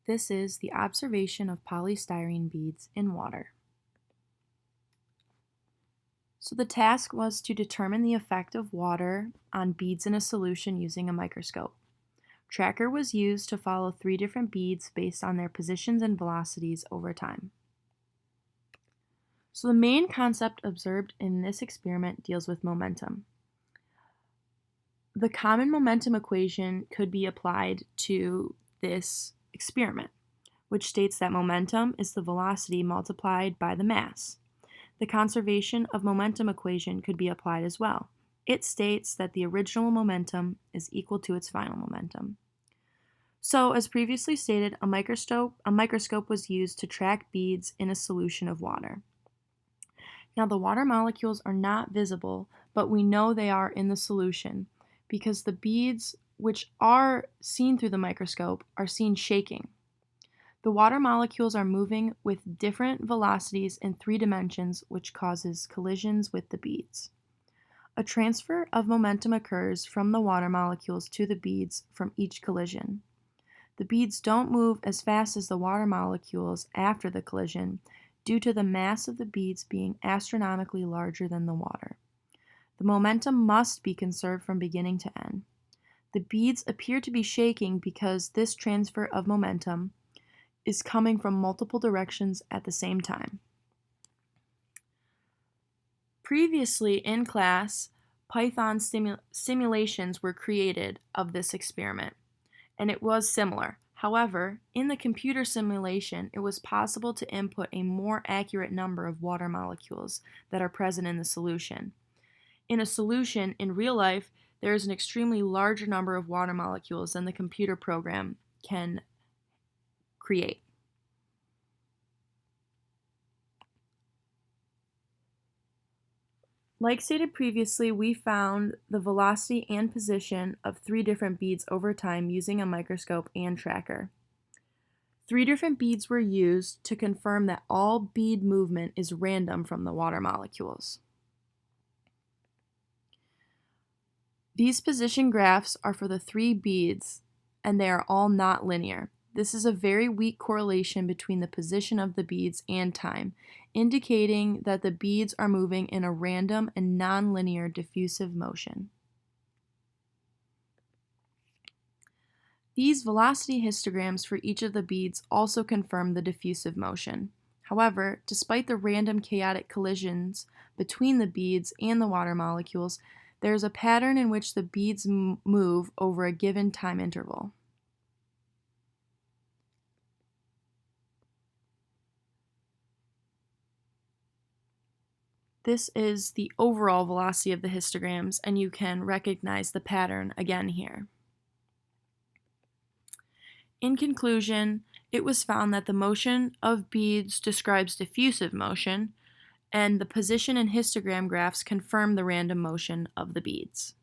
This is the observation of polystyrene beads in water. So the task was to determine the effect of water on beads in a solution using a microscope. Tracker was used to follow 3 different beads based on their positions and velocities over time. So the main concept observed in this experiment deals with momentum. The common momentum equation could be applied to this experiment, which states that momentum is the velocity multiplied by the mass. The conservation of momentum equation could be applied as well. It states that the original momentum is equal to its final momentum. So, as previously stated, a microscope was used to track beads in a solution of water. Now, the water molecules are not visible, but we know they are in the solution because the beads, which are seen through the microscope, are seen shaking. The water molecules are moving with different velocities in 3 dimensions, which causes collisions with the beads. A transfer of momentum occurs from the water molecules to the beads from each collision. The beads don't move as fast as the water molecules after the collision due to the mass of the beads being astronomically larger than the water. The momentum must be conserved from beginning to end. The beads appear to be shaking because this transfer of momentum is coming from multiple directions at the same time. Previously in class, Python simulations were created of this experiment, and it was similar. However, in the computer simulation, it was possible to input a more accurate number of water molecules that are present in the solution. In a solution, in real life, there is an extremely larger number of water molecules than the computer program can create. Like stated previously, we found the velocity and position of 3 different beads over time using a microscope and tracker. 3 different beads were used to confirm that all bead movement is random from the water molecules. These position graphs are for the 3 beads, and they are all not linear. This is a very weak correlation between the position of the beads and time, indicating that the beads are moving in a random and nonlinear diffusive motion. These velocity histograms for each of the beads also confirm the diffusive motion. However, despite the random chaotic collisions between the beads and the water molecules, there is a pattern in which the beads move over a given time interval. This is the overall velocity of the histograms, and you can recognize the pattern again here. In conclusion, it was found that the motion of beads describes diffusive motion, and the position and histogram graphs confirm the random motion of the beads.